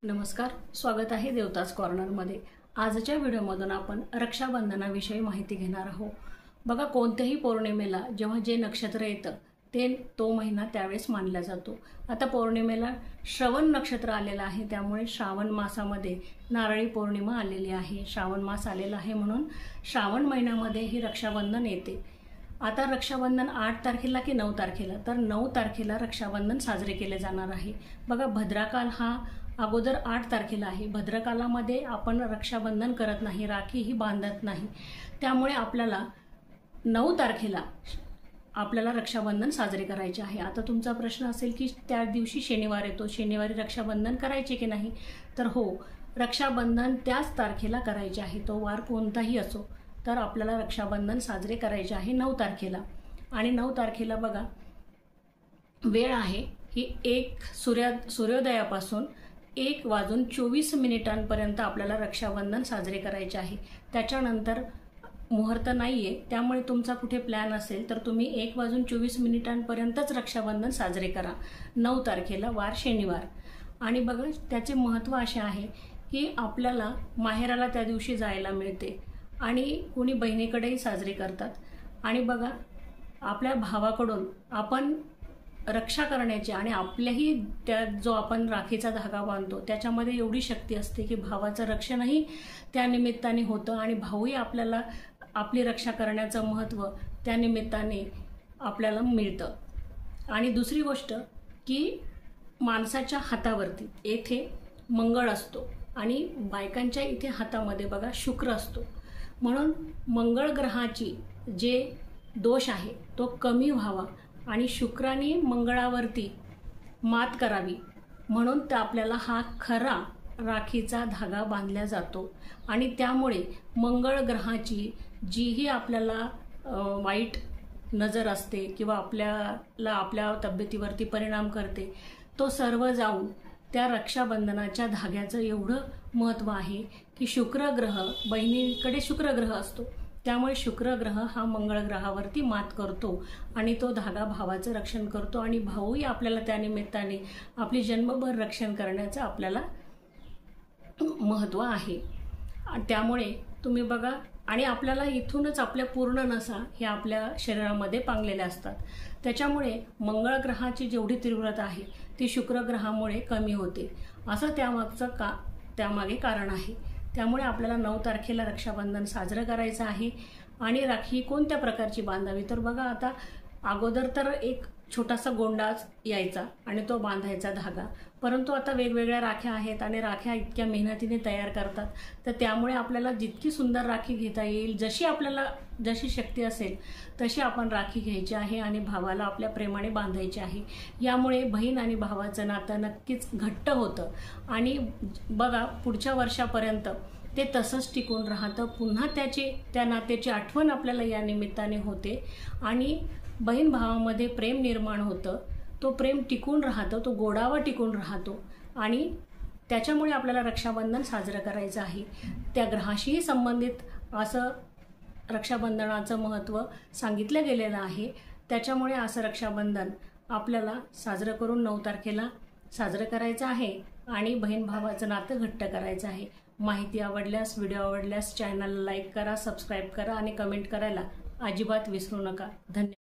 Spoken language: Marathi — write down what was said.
नमस्कार, स्वागत आहे देवताज कॉर्नरमध्ये। आजच्या व्हिडिओमधून आपण रक्षाबंधनाविषयी माहिती घेणार आहोत। बघा, कोणत्याही पौर्णिमेला जेव्हा जे नक्षत्र येतं ते तो महिना त्यावेळेस मानला जातो। आता पौर्णिमेला श्रवण नक्षत्र आलेलं आहे, त्यामुळे श्रावण मासामध्ये नारळी पौर्णिमा आलेली आहे। श्रावण मास आलेला आहे म्हणून श्रावण महिन्यामध्ये ही रक्षाबंधन येते। आता रक्षाबंधन 8 तारखेला की 9 तारखेला, तर 9 तारखेला रक्षाबंधन साजरे केले जाणार आहे। बघा, भद्राकाल हा अगोदर 8 तारखेला आहे। भद्रकालामध्ये आपण रक्षाबंधन करत नाही, राखी ही बांधत नाही, त्यामुळे आपल्याला 9 तारखेला आपल्याला रक्षाबंधन साजरे करायचे आहे। आता तुमचा प्रश्न असेल की त्या दिवशी शनिवार येतो, शनिवारी रक्षाबंधन करायचे की नाही? तर हो, रक्षाबंधन त्याच तारखेला करायचे आहे, तो वार कोणताही असो, तर आपल्याला रक्षाबंधन साजरे करायचे आहे 9 तारखेला। आणि 9 तारखेला बघा, वेळ आहे ही सूर्योदयापासून 1:24 पर्यंत आपल्याला रक्षाबंधन साजरे करायचे आहे। त्याच्यानंतर मुहूर्त नाहीये, त्यामुळे तुमचा कुठे प्लॅन असेल तर तुम्ही 1:24 पर्यंतच रक्षाबंधन साजरे करा 9 तारखेला, वार शनिवार। आणि बघा, त्याचे महत्त्व असे आहे की आपल्याला माहेराला त्या दिवशी जायला मिळते आणि कोणी बहिणीकडेही साजरे करतात। आणि बघा, आपल्या भावाकडून आपण रक्षा करण्याची आणि आपल्याही त्या जो आपण राखीचा धागा बांधतो त्याच्यामध्ये एवढी शक्ती असते की भावाचं रक्षणही त्या निमित्ताने होतं आणि भाऊही आपल्याला आपली रक्षा करण्याचं महत्त्व त्या निमित्ताने आपल्याला मिळतं। आणि दुसरी गोष्ट की माणसाच्या हातावरती येथे मंगळ असतो आणि बायकांच्या इथे हातामध्ये बघा शुक्र असतो, म्हणून मंगळ ग्रहाची जे दोष आहे तो कमी व्हावा आणि शुक्राने मंगळावरती मात करावी, म्हणून तर आपल्याला हा खरा राखीचा धागा बांधला जातो। आणि त्यामुळे मंगळ ग्रहाची जीही आपल्याला वाईट नजर असते किंवा आपल्याला आपल्या तब्येतीवरती परिणाम करते, तो सर्व जाऊन त्या रक्षाबंधनाच्या धाग्याचं एवढं महत्त्व आहे की शुक्र ग्रह, बहिणीकडे शुक्र ग्रह असतो, त्यामुळे शुक्र ग्रह हा मंगळ ग्रहावरती मात करतो आणि तो धागा भावाचं रक्षण करतो आणि भाऊही आपल्याला त्या निमित्ताने आपली जन्मभर रक्षण करण्याचं आपल्याला महत्त्व आहे। त्यामुळे तुम्ही बघा, आणि आपल्याला इथूनच आपल्या पूर्ण नसा हे आपल्या शरीरामध्ये पांगलेल्या असतात, त्याच्यामुळे मंगळ ग्रहाची जेवढी तीव्रता आहे ती शुक्र ग्रहामुळे कमी होते, असं त्यामागे कारण आहे। त्यामुळे आपल्याला 9 तारखेला रक्षाबंधन साजरं करायचं आहे। आणि राखी कोणत्या प्रकारची बांधावी? तर बघा, आता अगोदर तर एक छोटासा गोंडा यायचा आणि तो बांधायचा धागा, परंतु आता वेगवेगळ्या राख्या आहेत आणि राख्या इतक्या मेहनतीने तयार करतात, तर त्यामुळे आपल्याला जितकी सुंदर राखी घेता येईल, जशी शक्ती असेल तशी आपण राखी घ्यायची आहे आणि भावाला आपल्या प्रेमाने बांधायची आहे। यामुळे बहीण आणि भावाचं नातं नक्कीच घट्ट होतं आणि बघा, पुढच्या वर्षापर्यंत ते तसंच टिकून राहतं। पुन्हा त्या नात्याची आठवण आपल्याला या निमित्ताने होते आणि बहीण भावामध्ये प्रेम निर्माण होतं, तो प्रेम टिकून राहतो, तो गोडावा टिकून राहतो आणि त्याच्यामुळे आपल्याला रक्षाबंधन साजरं करायचं आहे। त्या ग्रहाशीही संबंधित असं रक्षाबंधनाचं महत्त्व सांगितलं गेलेलं आहे, त्याच्यामुळे असं रक्षाबंधन आपल्याला साजरं करून 9 तारखेला साजरं करायचं आहे आणि बहीण भावाचं नातं घट्ट करायचं आहे। माहिती आवडल्यास, व्हिडिओ आवडल्यास चॅनलला लाईक करा, सबस्क्राईब करा आणि कमेंट करायला अजिबात विसरू नका। धन्यवाद।